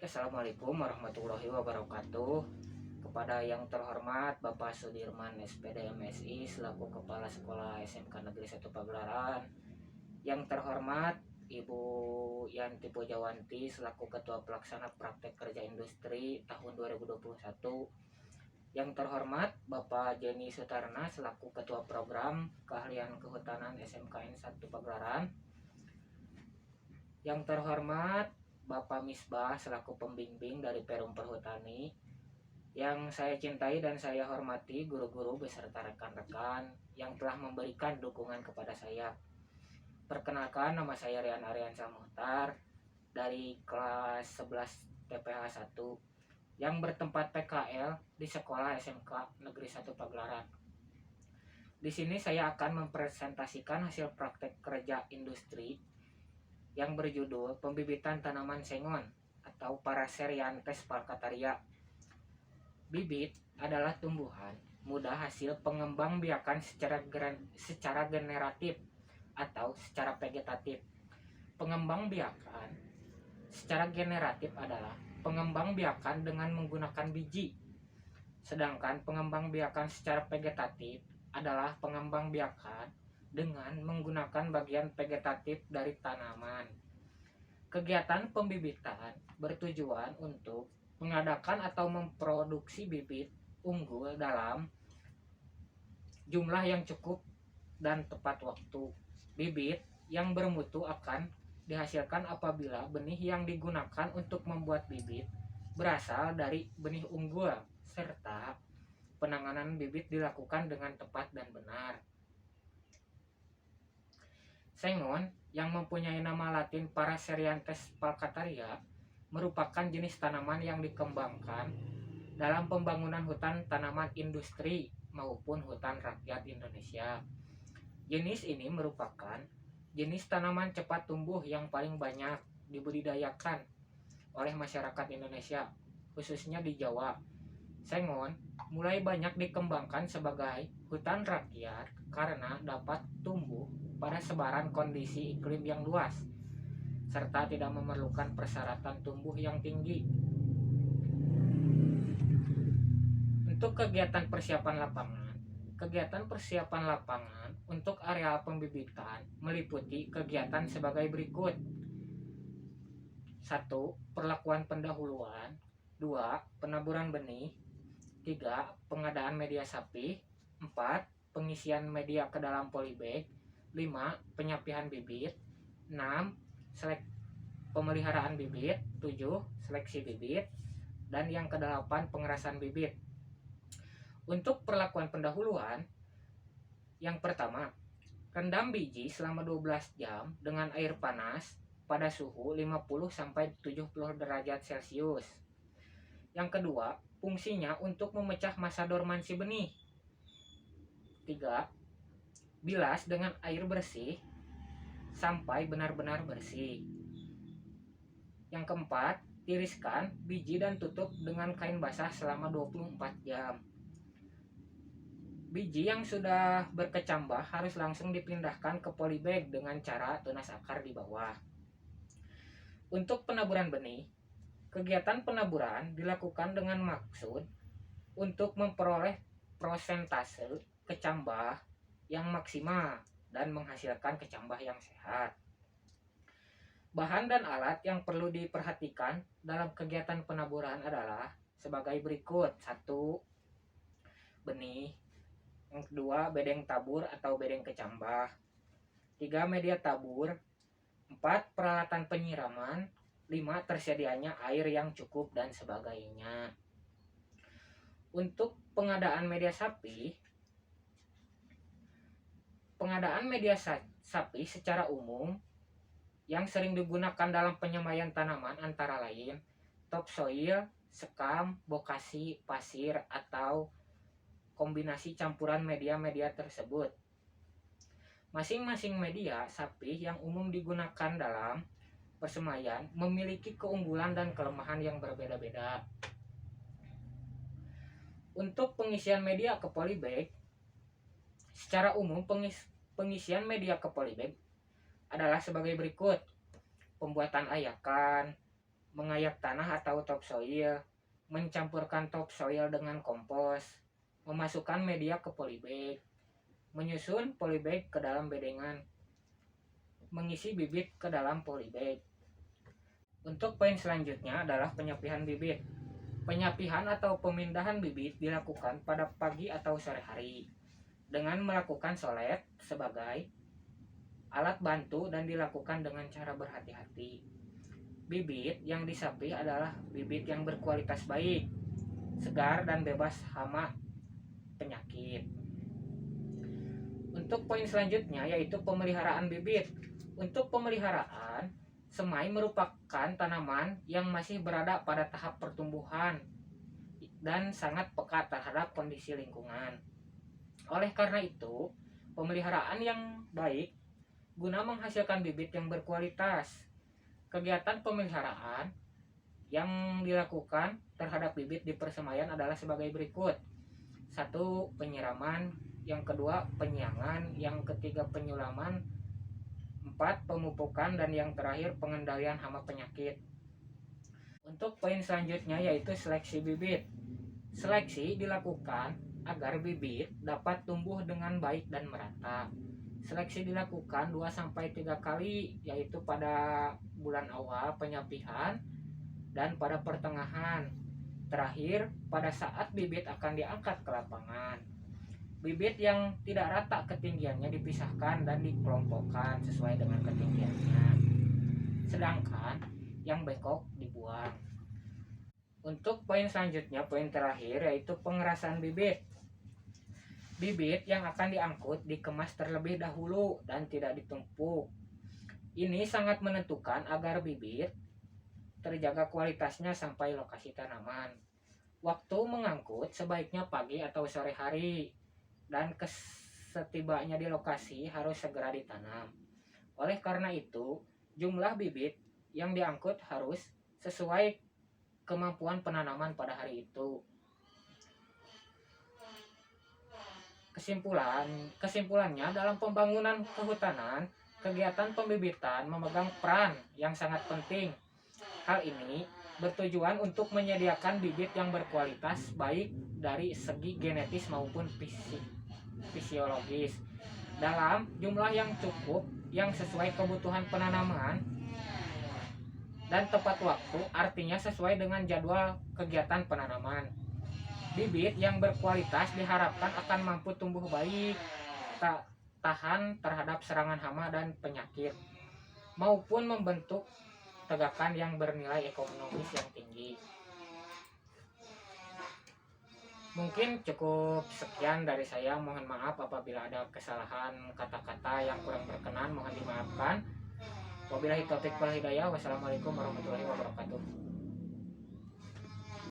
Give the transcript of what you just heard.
Assalamualaikum warahmatullahi wabarakatuh. Kepada yang terhormat Bapak Sudirman SPD MSI selaku Kepala Sekolah SMK Negeri 1 Pagelaran. Yang terhormat Ibu Yanti Pujawanti selaku Ketua Pelaksana Praktek Kerja Industri tahun 2021. Yang terhormat Bapak Jenny Sutarna selaku Ketua Program Keahlian Kehutanan SMKN 1 Pagelaran. Yang terhormat Bapak Misbah selaku pembimbing dari Perum Perhutani. Yang saya cintai dan saya hormati guru-guru beserta rekan-rekan yang telah memberikan dukungan kepada saya. Perkenalkan, nama saya Rian Aryansyah Muhtar dari kelas 11 TPH 1 yang bertempat PKL di Sekolah SMK Negeri 1 Pagelaran. Di sini saya akan mempresentasikan hasil praktek kerja industri yang berjudul pembibitan tanaman sengon atau Paraserianthes falcataria. Bibit adalah tumbuhan mudah hasil pengembangbiakan secara generatif atau secara vegetatif. Pengembangbiakan secara generatif adalah pengembangbiakan dengan menggunakan biji, sedangkan pengembangbiakan secara vegetatif adalah pengembangbiakan dengan menggunakan bagian vegetatif dari tanaman. Kegiatan pembibitan bertujuan untuk mengadakan atau memproduksi bibit unggul dalam jumlah yang cukup dan tepat waktu. Bibit yang bermutu akan dihasilkan apabila benih yang digunakan untuk membuat bibit berasal dari benih unggul, serta penanganan bibit dilakukan dengan tepat dan benar. Sengon yang mempunyai nama latin Paraserianthes falcataria merupakan jenis tanaman yang dikembangkan dalam pembangunan hutan tanaman industri maupun hutan rakyat Indonesia. Jenis ini merupakan jenis tanaman cepat tumbuh yang paling banyak dibudidayakan oleh masyarakat Indonesia, khususnya di Jawa. Sengon mulai banyak dikembangkan sebagai hutan rakyat karena dapat tumbuh pada sebaran kondisi iklim yang luas serta tidak memerlukan persyaratan tumbuh yang tinggi. Untuk kegiatan persiapan lapangan untuk areal pembibitan meliputi kegiatan sebagai berikut. 1. Perlakuan pendahuluan. 2. Penaburan benih. 3. Pengadaan media sapi. 4. Pengisian media ke dalam polybag. 5. Penyapihan bibit. 6. Pemeliharaan bibit. 7. Seleksi bibit. Dan yang ke-8 pengerasan bibit. Untuk perlakuan pendahuluan, yang pertama, rendam biji selama 12 jam dengan air panas pada suhu 50-70 derajat Celcius. Yang kedua, fungsinya untuk memecah massa dormansi benih. 3. Bilas dengan air bersih sampai benar-benar bersih. Yang keempat, tiriskan biji dan tutup dengan kain basah selama 24 jam. Biji yang sudah berkecambah harus langsung dipindahkan ke polybag dengan cara tunas akar di bawah. Untuk penaburan benih, kegiatan penaburan dilakukan dengan maksud untuk memperoleh prosentase kecambah yang maksimal dan menghasilkan kecambah yang sehat. Bahan dan alat yang perlu diperhatikan dalam kegiatan penaburan adalah sebagai berikut. 1. Benih. Yang kedua, bedeng tabur atau bedeng kecambah. 3. Media tabur. 4. Peralatan penyiraman. 5. Tersedianya air yang cukup dan sebagainya. Untuk pengadaan media sapi, secara umum yang sering digunakan dalam penyemaian tanaman antara lain topsoil, sekam, bokasi, pasir, atau kombinasi campuran media-media tersebut. Masing-masing media sapi yang umum digunakan dalam persemaian memiliki keunggulan dan kelemahan yang berbeda-beda. Untuk pengisian media ke polybag, secara umum pengisian media ke polybag adalah sebagai berikut. Pembuatan ayakan, mengayak tanah atau topsoil, mencampurkan topsoil dengan kompos, memasukkan media ke polybag, menyusun polybag ke dalam bedengan, mengisi bibit ke dalam polybag. Untuk poin selanjutnya adalah penyapihan bibit. Penyapihan atau pemindahan bibit dilakukan pada pagi atau sore hari dengan melakukan solet sebagai alat bantu dan dilakukan dengan cara berhati-hati. Bibit yang disapi adalah bibit yang berkualitas baik, segar dan bebas hama penyakit. Untuk poin selanjutnya yaitu pemeliharaan bibit. Untuk pemeliharaan, semai merupakan tanaman yang masih berada pada tahap pertumbuhan dan sangat peka terhadap kondisi lingkungan. Oleh karena itu, pemeliharaan yang baik guna menghasilkan bibit yang berkualitas. Kegiatan pemeliharaan yang dilakukan terhadap bibit di persemaian adalah sebagai berikut. 1. Penyiraman. Yang kedua, penyiangan. Yang ketiga, penyulaman. 4. Pemupukan. Dan yang terakhir, pengendalian hama penyakit. Untuk poin selanjutnya yaitu seleksi bibit. Seleksi dilakukan agar bibit dapat tumbuh dengan baik dan merata. Seleksi dilakukan 2-3 kali, yaitu pada bulan awal penyapihan dan pada pertengahan. Terakhir, pada saat bibit akan diangkat ke lapangan. Bibit yang tidak rata ketinggiannya dipisahkan dan dikelompokkan sesuai dengan ketinggiannya. Sedangkan yang bengkok dibuang. Untuk poin selanjutnya, poin terakhir yaitu pengerasan bibit. Bibit yang akan diangkut dikemas terlebih dahulu dan tidak ditumpuk. Ini sangat menentukan agar bibit terjaga kualitasnya sampai lokasi tanaman. Waktu mengangkut sebaiknya pagi atau sore hari, dan setibanya di lokasi harus segera ditanam. Oleh karena itu, jumlah bibit yang diangkut harus sesuai kemampuan penanaman pada hari itu. Kesimpulannya, dalam pembangunan kehutanan, kegiatan pembibitan memegang peran yang sangat penting. Hal ini bertujuan untuk menyediakan bibit yang berkualitas baik dari segi genetis maupun fisiologis dalam jumlah yang cukup, yang sesuai kebutuhan penanaman dan tepat waktu, artinya sesuai dengan jadwal kegiatan penanaman. Bibit yang berkualitas diharapkan akan mampu tumbuh baik, tahan terhadap serangan hama dan penyakit, maupun membentuk tegakan yang bernilai ekonomis yang tinggi. Mungkin cukup sekian dari saya. Mohon maaf apabila ada kesalahan kata-kata yang kurang berkenan, mohon dimaafkan. Wabillahi taufiq wal hidayah. Wassalamualaikum warahmatullahi wabarakatuh.